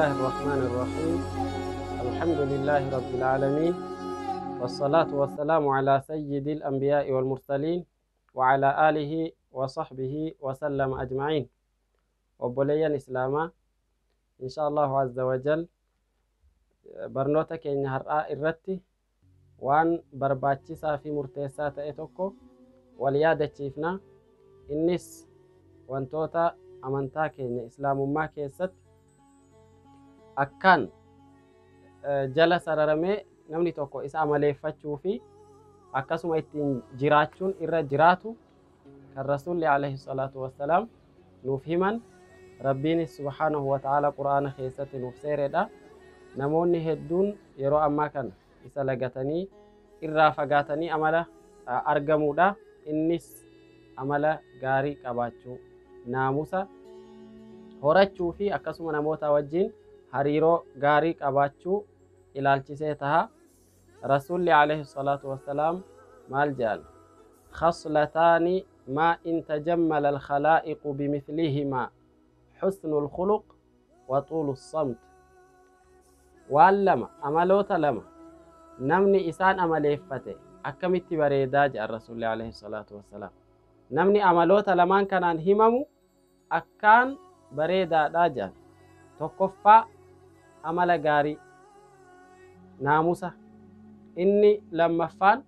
الله الرحمن الرحيم. الحمد لله رب العالمين، والصلاة والسلام على سيد الأنبياء والمرسلين وعلى آله وصحبه وسلم أجمعين. وبليا إسلاما إن شاء الله عز وجل برنوتك إن هرآ الرتي وان برباتشيسا في مرتسات إتوكو واليادة تشيفنا إنس وانتوتا أمانتاك إن إسلام ما كيست أكان جلس ررمي نمني توكو إسا عملي فتشوفي أكاسما إتين جراتشون إرى جراتو كالرسول عليه الصلاة والسلام نفهما ربيني سبحانه وتعالى قرآن خيسة نفسير دا نموني هدون يرو أما كان إسا لغتني إرى فغاتني أمالا أرغمو دا إنس أمالا غاري كباتشو ناموسا هوراتشو في أكاسما نموتا وجين hariiroo gaarii qabaachuu ilaalchisee taha. Rasuulli alayhi salaatu wassalaam maal jedhan? khaslataani maa in tajammala alkhalaa'iqu bimithlihimaa xusnu lkhuluq wa tuulu samt. waan lama, amaloota lama namni isaan amaleeffate akkamitti bareedaa jedhan rasuulli alayhi salaatu wassalaam. namni amaloota lamaan kanaan himamu akkaan bareedaadhaa jedhan. tokkoffaa amala gaarii naamusa, inni lammaffaan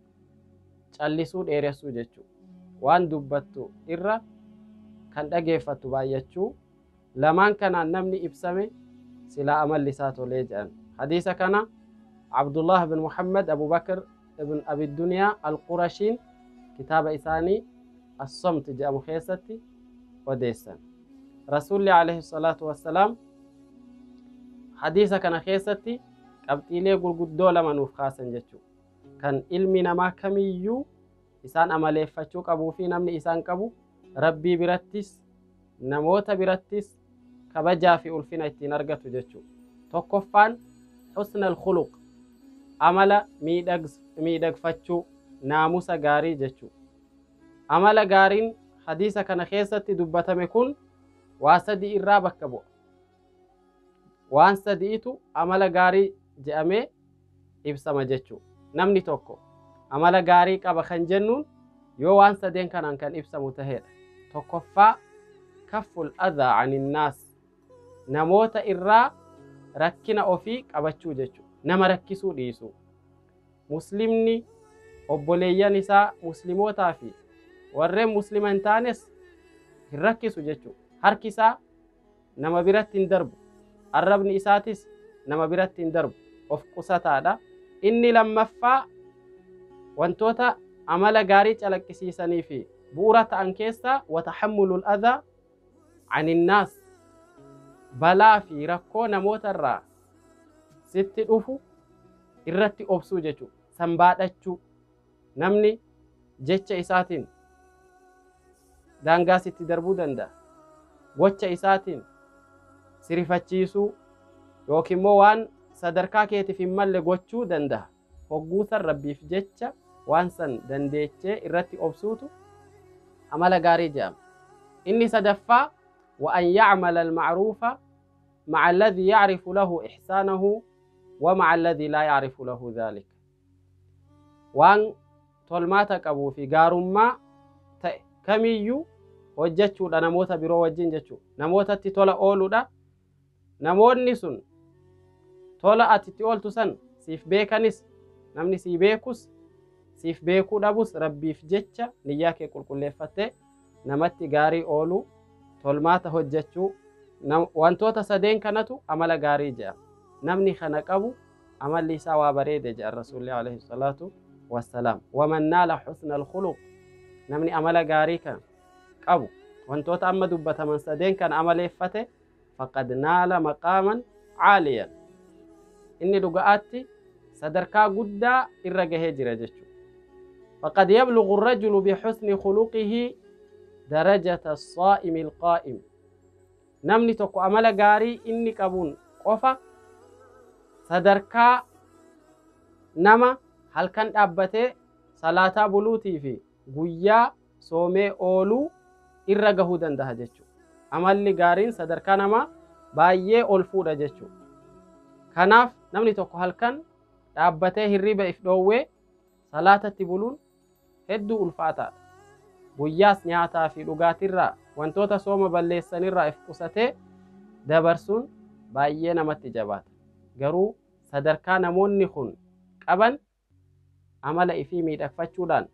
callisuu dheeressuu jechuu, waan dubbattu irra kan dhageeffattu baay'achuu. lamaan kanaan namni ibsame silaa amalli isaa tolee jedhan. hadiisa kana Abdullah bin Muhammad Abu Bakr ibn Abi Duniyaa al-Qurashiin kitaaba isaanii as-Samt jedhamu keessatti odeessan. Rasuulli alayhi salaatu wassalaam hadiisa kana keessatti qabxiilee gurguddoo lama nuuf kaasan jechuu, kan ilmi namaa kamiyyuu isaan amaleeffachuu qabuu fi namni isaan qabu rabbii birattis namoota birattis kabajaa fi ulfina ittiin argatu jechuu. tokkoffaan husna al-khuluq, amala miidhagfachuu, naamusa gaarii jechuu. amala gaariin hadiisa kana keessatti dubbatame kun waa sadii irraa bakka bu'a. waan sadiitu amala gaarii jedhamee ibsama jechuu. namni tokko amala gaarii qaba kan jennuun yoo waan sadeen kanaan kan ibsamu taheedha. tokkoffaa kafful adhaa aninnaas, namoota irraa rakkina ofii qabachuu jechuu, nama rakkisuu dhiisuu. muslimni obboleeyyan isaa muslimootaa fi warreen muslima hin taanes hin rakkisu jechuu. harki isaa nama biratti hin darbu, arrabni isaatis nama biratti hin darbu, of qusataadha. inni lammaffaa wantoota amala gaarii calaqqisiisanii fi bu'uura ta'an keessaa watahammulul adhaa aninnaas, balaa fi rakkoo namoota irraa sitti dhufu irratti obsuu jechuu, sanbaadhachuu. namni jecha isaatiin daangaa sitti darbuu danda'a, gocha isaatiin sirifachiisuu yookiin immoo waan sadarkaa keetiif hin malle gochuu danda'a. hogguusan rabbiif jecha waan san dandeechee irratti obsuutu amala gaarii jedhama. inni sadaffaa wa an ya'mala al-ma'ruufa ma'a alladhi ya'rifu lahu ihsaanahu wa ma'a alladhi laa ya'rifu lahu dhaalika. waan tolmaata qabuu fi gaarummaa ta'e kamiyyuu hojjechuudha namoota biroo wajjin jechuu, namootatti tola ooluudha. namoonni sun tola ati itti ooltu san siif beekanis, namni sii beekus siif beekuu dhabus rabbiif jecha niyyaa kee qulqulleeffattee namatti gaarii ooluu, tolmaata hojjechuu. wantoota sadeen kanatu amala gaarii jedhama. namni kana qabu amalli isaa waa bareede jedhan rasuulli alayhi salaatu wassalaam. waman naala husna al-khuluq, namni amala gaarii kan qabu wantoota amma dubbataman sadeen kan amaleeffate faqad naala maqaaman caaliyan, inni dhuga'aatti sadarkaa guddaa irra gahee jira jechuu. faqad yablugu ar-rajulu bihusni khuluqihi darajata as-saa'imi al-qaa'im, namni tokko amala gaarii inni qabuun qofa sadarkaa nama halkan dhaabbatee salaataa buluutii fi guyyaa soomee ooluu irra gahuu danda'a jechuu. amalli gaariin sadarkaa namaa baay'ee ol fuudha jechuu. kanaaf namni tokko halkan dhaabbatee hirriba if dhoowwee salaatatti buluun hedduu ulfaataadha. Guyyaas nyaataa fi dhugaatirraa wantoota sooma balleessanirraa if qusatee dabarsuun baay'ee namatti jabaata. Garuu sadarkaa namoonni kun qaban amala ifii miidhagfachuudhaan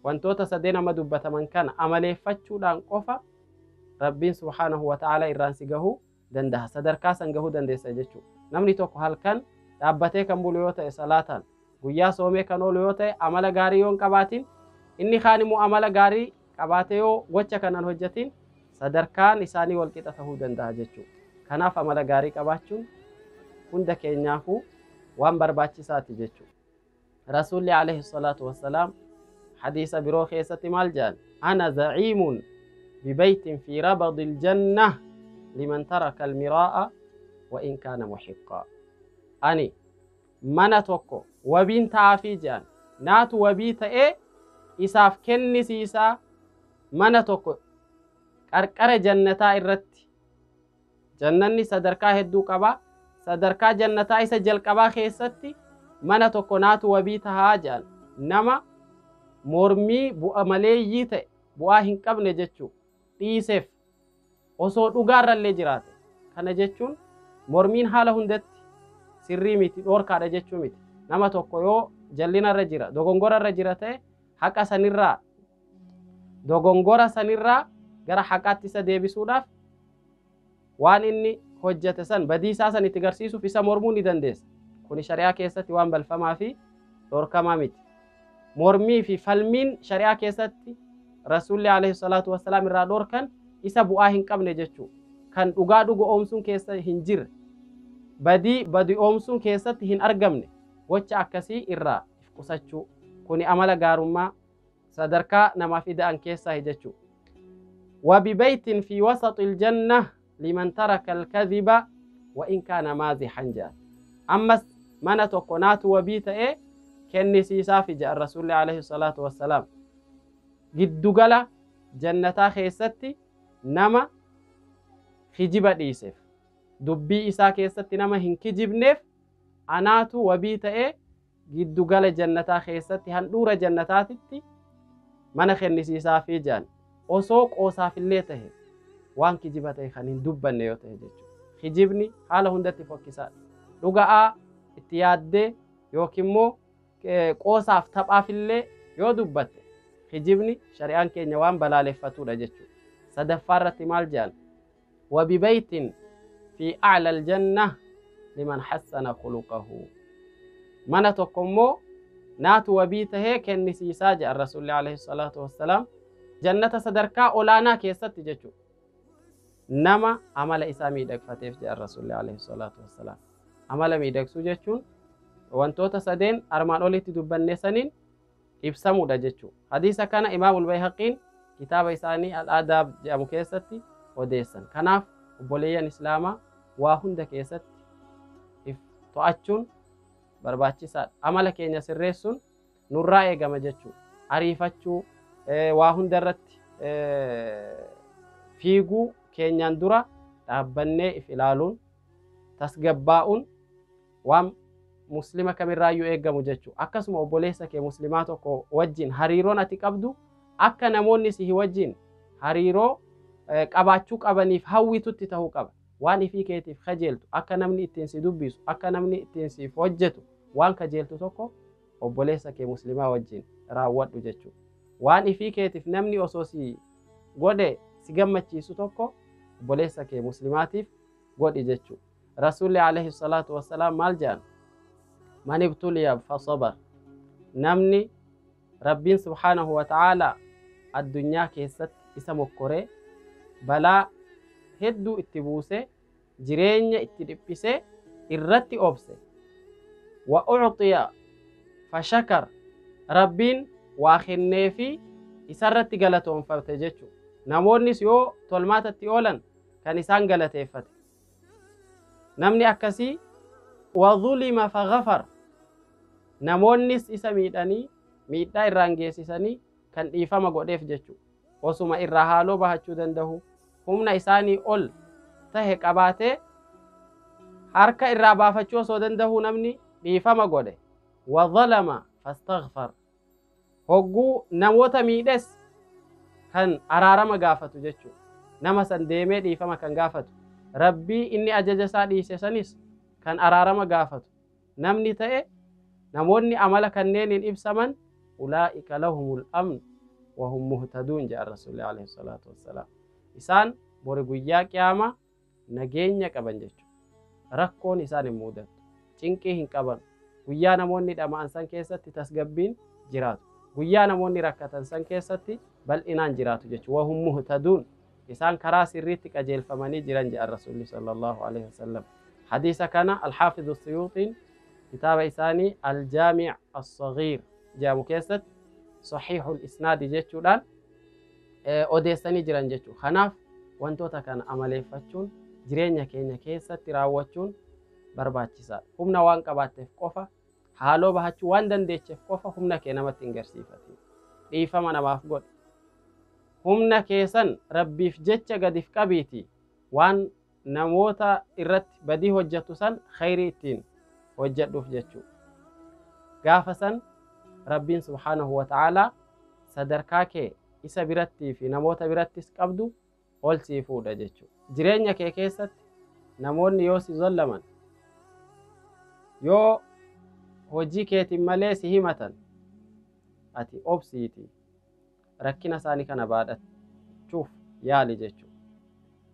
wantoota sadeen amma dubbataman kana amaleeffachuudhaan qofa Rabbiin subhaanahu wa ta'ala irraan si gahuu danda'a. Sadarkaa san gahuu dandeessa jechuudha. Namni tokko halkan dhaabbatee kan bulu yoo ta'e salaataan, guyyaa soomee kan oolu yoo ta'e amala gaarii yoo hin qabaatin, inni kaan immoo amala gaarii qabaatee yoo gocha kanan hojjetin sadarkaan isaanii wal qixa ta'uu danda'a jechuudha. Kanaaf amala gaarii qabaachuun hunda keenyaafuu waan barbaachisaati jechuudha. Rasuulli alayhi salaatu wassalaam hadiisa biroo keessatti maal jedhan? Ana za'iimun bibaytin fi rabadil jannah liman taraka almiraa'a wa in kaana muhiqqaa. Ani mana tokko wabiin ta'aafii jedhan, naatu wabii ta'ee isaaf kennisiisaa mana tokko qarqara jannataa irratti. Jannanni sadarkaa hedduu qaba. Sadarkaa jannataa isa jalqabaa keessatti mana tokko naatu wabii tahaa jedhan, nama mormii bu'a maleeyyii ta'e, bu'aa hin qabne jechuu dhiiseef osoo dhugaarrallee jiraate. Kana jechuun mormiin haala hundatti sirrii miti, dhoorkaadha jechuu miti. Nama tokko yoo jallinarra jira, dogongorarra jira ta'e haqa sanirraa, dogongora sanirraa gara haqaatti isa deebisuudhaaf waan inni hojjete san badiisaa san itti garsiisuuf isa mormuu ni dandeessa. Kuni shari'aa keessatti waan balfamaa fi dhoorkamaa miti. Mormii fi falmiin shari'aa keessatti Rasuulli alayhi salaatu wassalaam irraa dhoorkan isa bu'aa hin qabne jechuu, kan dhugaa dhugoomsuun keessa hin jirre, badii oomsuun keessatti hin argamne gocha akkasii irraa if qusachuu. Kuni amala gaarummaa sadarkaa namaaf ida'an keessaa jechuu. Wabibaytin fi wasaxil jannah liman taraka alkadhiba wa in kaana maazihan jedhan. Ammas mana tokko naatu wabii ta'ee kennisiisaaf jedhan Rasuulli alayhi salaatu wassalaam. Giddugala jannataa keessatti nama kijiba dhiiseef, dubbii isaa keessatti nama hin kijibneef anaatu wabii ta'ee giddugala jannataa keessatti handhuura jannataatitti mana kennisiisaafii jedhan. Osoo qoosaafillee tahe waan kijiba ta'e kan hin dubbanne yoo ta'e jechuudha. Kijibni haala hundatti fokkisaadha. Dhuga'aa itti yaaddee yookiin immoo qoosaaf taphaafillee yoo dubbatte kijibni shari'aan keenya waan balaaleffatudha jechuudha. Sadaffaa irratti maal jedhan? Wabibaytin fi a'la aljannah liman hassana khuluqahu. Mana tokko immoo naatu wabii tahee kennisiisaa jedhan Rasuulli alayhi salaatu wassalaam. Jannata sadarkaa olaanaa keessatti jechuudha. Nama amala isaa miidhagfateef jedhan Rasuulli alayhi salaatu wassalaam. Amala miidhagsuu jechuun wantoota sadeen armaan olitti dubbannee saniin ibsamudha jechuudha. Hadiisa kana Imaamul Bayhaqiin kitaaba isaanii Al-Aadaab jedhamu keessatti odeessan. Kanaaf obboleeyyan Islaamaa waa hunda keessatti if to'achuun barbaachisaadha. Amala keenya sirreessuun nurraa eegama jechuudha. Ariifachuu, waa hunda irratti fiiguu keenyaan dura dhaabbannee if ilaaluun, tasgabbaa'uun waan muslima kamirraayyuu eegamu jechuudha. Akkasuma obboleessa kee muslimaa tokko wajjin hariiroon ati qabdu akka namoonni si wajjin hariiroo qabaachuu qabaniif hawwitutti ta'uu qaba. Waan ifii keetiif kajeeltu, akka namni ittiin si dubbisu, akka namni ittiin siif hojjetu waan kajeeltu tokko obboleessa kee muslimaa wajjin raawwadhu jechuudha. Waan ifii keetiif namni osoo si godhe si gammachiisu tokko obboleessa kee muslimaatiif godhi jechuudha. Rasuulli alayhi salaatu wassalaam maal jedhan? Man ibtuliya fasabar. Namni Rabbiin subhaanahu wa ta'ala addunyaa keessatti isa mokkoree balaa hedduu itti buuse, jireenya itti dhiphisee irratti obse, wa u'tiya fashakar. Rabbiin waa kennee fi isarratti galatoonfate jechuudha. Namoonnis yoo tolmaatatti oolan kan isaan galateeffate. Namni akkasii wa dhulima faghafar. Namoonnis isa miidhanii miidhaa irraan geessisanii kan dhiifama godheef jechuudha. Osuma irraa haaloo bahachuu danda'u, humna isaanii ol tahe qabaatee harka irraa baafachuu osoo danda'uu namni dhiifama godhe wa zalama fastaghfar hogguu namoota miidhes kan araarama gaafatu jechuudha. Nama san deemee dhiifama kan gaafatu rabbii inni ajaja isaa dhiise sanis kan araarama gaafatu namni ta'e namoonni amala kanneeniin ibsaman ulaa'ika lahumul amn wa hum muhtaduun jedha rasuulli alayhi salaatu wassalaam. Isaan bori guyyaa qiyaama nageenya qaban jechuudha. Rakkoon isaan hin mudatu, cinqii hin qaban. Guyyaa namoonni dhama'an san keessatti tasgabbiin jiraatu. Guyyaa namoonni rakkatan san keessatti bal'inaan jiraatu jechuudha. Wa hum muhtaduun isaan karaa sirriitti qajeelfamanii jiran jedha rasuulli sallallahu alayhi wasallam. Hadiisa kana al-Haafiz as-Suyuutiin kitaaba isaanii al-Jaami' as-Saghiir jedhamu keessatti sahiihul isnaadi jechuudhaan odeessanii jiran jechuudha. Kanaaf wantoota kana amaleeffachuun jireenya keenya keessatti raawwachuun barbaachisaadha. Humna waan qabaatteef qofa haaloo bahachuu waan dandeecheef qofa humna kee namatti hin garsiifatin. Dhiifama namaaf godhi. Humna keessan rabbiif jecha gadiif qabiiti waan namoota irratti badii hojjetu san khayrii ittiin hojjedhuuf jechuudha. Gaafa san rabbiin subhaanahu wa ta'aalaa sadarkaa kee isa birattii fi namoota birattis qabdu ol sii fuudha jechuudha. Jireenya kee keessatti namoonni yoo si zollaman, yoo hojii keetiin malee si himatan, ati obsiiti rakkina isaanii kana baadhachuuf yaali jechuudha.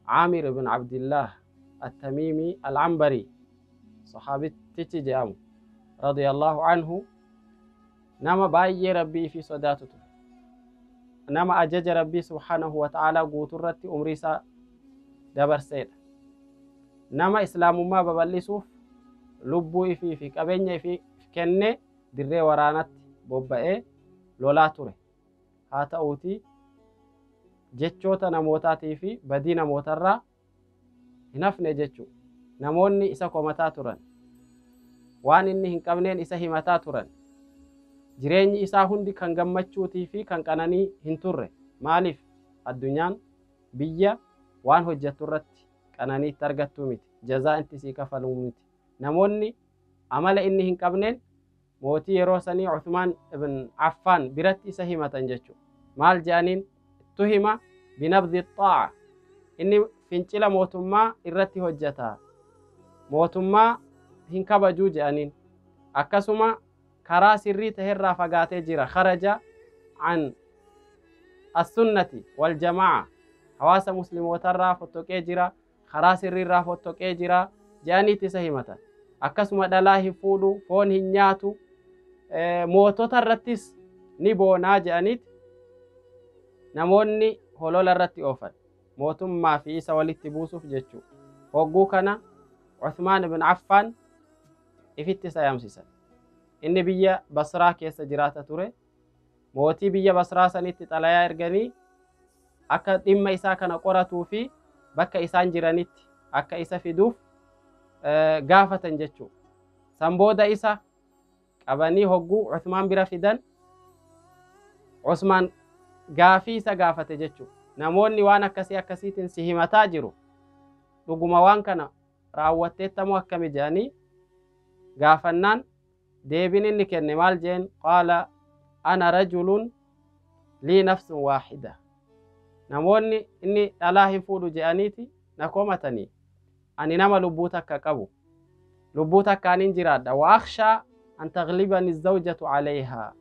Aamir ibn Abdillah at-Tamiimi al-Anbari sahaabitichi jedhamu radiyallahu anhu nama baay'ee rabbii fi sodaatu ture. Nama ajaja rabbii subhaanahu wa ta'aalaa guuturratti umrii isaa dabarseedha. Nama islaamummaa babal'isuuf lubbuu ifii fi qabeenya ifii kennee dirree waraanatti bobba'ee lolaa ture. Haa ta'uutii jechoota namootaatii fi badii namootarraa hin hafne jechuudha. Namoonni isa komataa turan, waan inni hin qabneen isa himataa turan. Jireenyi isaa hundi kan gammachuutii fi kan qananii hin turre. Maaliif? Addunyaan biyya waan hojjettu irratti qananii itti argattu miti, jazaa inti sii kafalu miti. Namoonni amala inni hin qabneen mootii yeroo sanii Uthman ibn Affan biratti isa himatan jechuudha. Maal jedhaniin? Tuhima binabdhi xaa'a. Inni fincila mootummaa irratti hojjeta, mootummaa hin kabajuu jedhaniin. Akkasuma karaa sirrii ta'erraa fagaatee jira. Kharaja an as-sunnati wal jamaa'a. Hawaasa muslimootarraa fottoqee jira, karaa sirriirraa fottoqee jira jedhaniitti isa himatan. Akkasuma dhalaa hin fuudhu, foon hin nyaatu, mootota irrattis ni boonaa jedhaniitti namoonni holola irratti oofan mootummaa fi isa walitti buusuuf jechuudha. Hogguu kana Uthman ibn Affan ifitti isa yaamsisan. Inni biyya Basraa keessa jiraata ture. Mootii biyya Basraa sanitti xalayaa erganii akka dhimma isaa kana qoratuu fi bakka isaan jiranitti akka isa fiduuf gaafatan jechuudha. San booda isa qabanii hogguu Uthman bira fidan, Uthman gaafii isa gaafate jechuudha. Namoonni waan akkasiitiin si himataa jiru, dhuguma waan kana raawwatteettamoo akkami jedhanii gaafannaan deebiin inni kenne maal jeen? Qaala ana rajulun lii nafsun waahida. Namoonni inni dhalaa hin fuudhu jedhaniiti na komatanii, ani nama lubbuu takka qabu, lubbuu takkaanin jiraadha. Wa akhshaa an taglibani zawjatu alayhaa.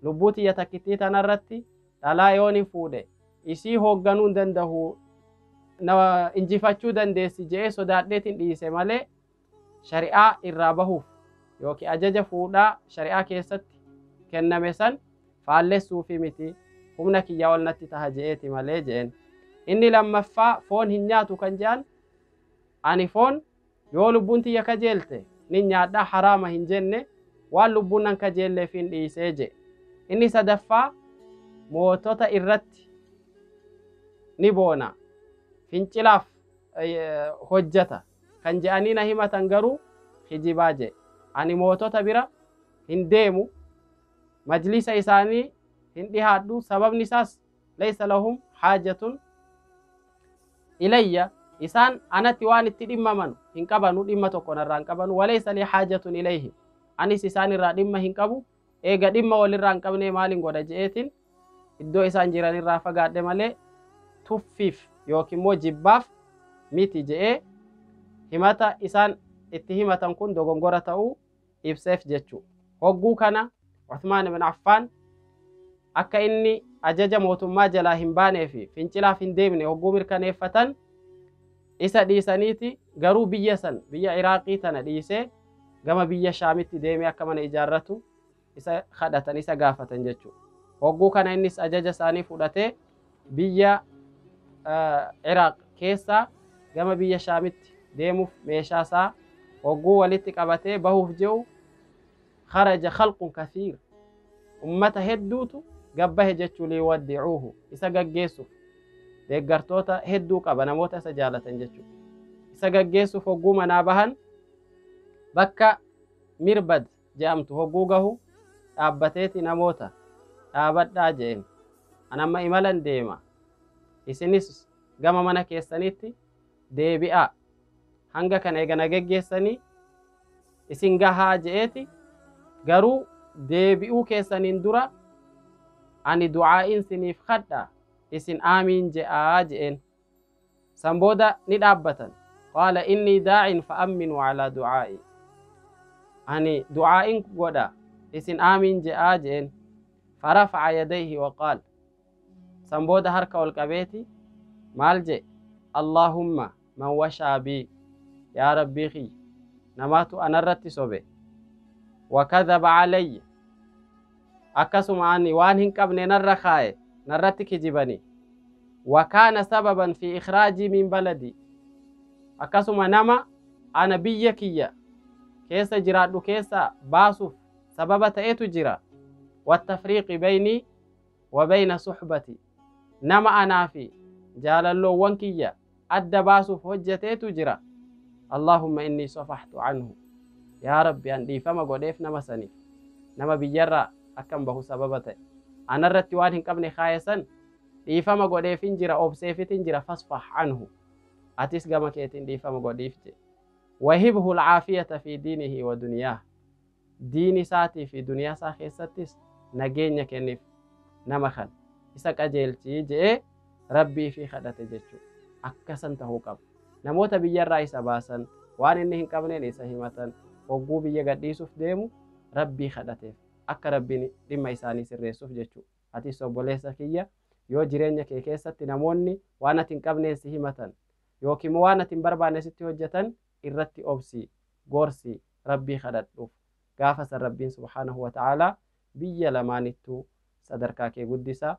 Lubbuu tiyya takkittii tanarratti dhalaa yoon hin fuudhe isii hoogganuu hin danda'u, na injifachuu dandeessi jedhee sodaadheetiin dhiise malee shari'aa irraa bahuuf yookiin ajaja fuudhaa shari'aa keessatti kenname san faallessuufi miti, humna kiyya ol natti taha jedheeti malee jeen. Inni lammaffaa foon hin nyaatu kan jedhan, ani foon yoo lubbuun tiyya kajeelte nin nyaadhaa, haraama hin jenne, waan lubbuun nan kajeelleef hin dhiisee je. Inni sadaffaa mootota irratti ni boona, fincilaaf hojjeta kan jedhanii na himatan garuu hijibaa je. Ani mootota bira hin deemu, majlisa isaanii hin dhihaadhu, sababni isaas laysa lahum haajatun ilayya isaan anatti waan itti dhimmaman hin qabanu dhimma tokko narraa hin qabanu walaysa li haajatun ilayhi anis isaan irraa dhimma hin qabu eega dhimma walirraa hin qabne maalin godha je'eetin iddoo isaan jiran irraa fagaadhe malee tuffiif yookiin immoo jibbaaf miti je'ee himata isaan itti himatan kun dogongora ta'uu ibseef jechuu. Hogguu kana Uthman ibn Affan akka inni ajaja mootummaa jalaa hin baanee fi fincilaaf hin deemne hogguu mirkaneeffatan isa dhiisaniiti garuu biyya Iraaqii tana dhiisee gama biyya Shaamitti deemee akka mana ijaarratu isa kadhatan isa gaafatan jechuu. Hogguu kana innis ajaja isaanii fudhatee biyya Iraaq keessaa gama biyya Shaamitti deemuuf meeshaa isaa hogguu walitti qabatee bahuuf je'u kharaja khalqun kathiir ummata hedduutu gabbahe jechuu liwaddi'uuhu isa gaggeessuuf deeggartoota hedduu qaba namoota isa jaalatan jechuu isa gaggeessuuf hogguu manaa bahan bakka Mirbad jedhamtu hogguu gahu dhaabbateeti namoota dhaabadhaa je'en anamma imalan deema isinis gama mana keessanitti deebi'aa hanga kana eegana geggeessanii isin gahaa je'eeti garuu deebi'uu keessaniin dura ani du'aa'in siniif kadha isin aamiin je'aa je'en san booda ni dhaabbatan qaala innii daa'in fa'amminuu alaa du'aa'i ani du'aa'in godha isin aamiin je'aa je'en farafa'a yadayhi waqaal san booda harka ol qabeeti maal je allahumma man washaa bii yaa rabbii kiyya namaatu anarratti sobe wakadhaba alayya akkasuma ani waan hin qabne narra kaaye narratti kijibani wakaana sababan fi ikhraajii min baladi akkasuma nama ana biyya kiyya keessa jiraadhu keessa baasuuf sababa ta'etu jira wattafriiqi baynii wa bayna suhbati nama anaa fi jaalalloowwan kiyya adda baasuuf hojjeteetu jira allahumma inni safahtu anhu yaa rabbi an dhiifama godheef nama saniif nama biyyarraa akkan bahu sababa ta'e anarratti waan hin qabne kaayesan dhiifama godheefin jira obseefitin jira fasfah anhu atis gama keetiin dhiifama godhiif je wahibhu alcaafiyata fi diinihi wa dunyaah diini isaatii fi duniyaa isaa keessattis nageenya kenniif nama kan isa qajeelchii je'ee rabbii fi kadhate jechuu akkasan tahuu qaba namoota biyyarraa isa baasan waan inni hin qabneen isa himatan hogguu biyya gadhiisuuf deemu rabbii kadhateef akka rabbiin dhimma isaanii sirreessuuf jechuu atis obboleessa kiyya yoo jireenya kee keessatti namoonni waan ati hin qabneen si himatan yookiin waan ati hin barbaanne sitti hojjetan irratti obsii gorsii rabbii kadhadhuuf gaafa san rabbiin subhaanahu wa ta'aalaa biyya lamaanittuu sadarkaa kee guddisa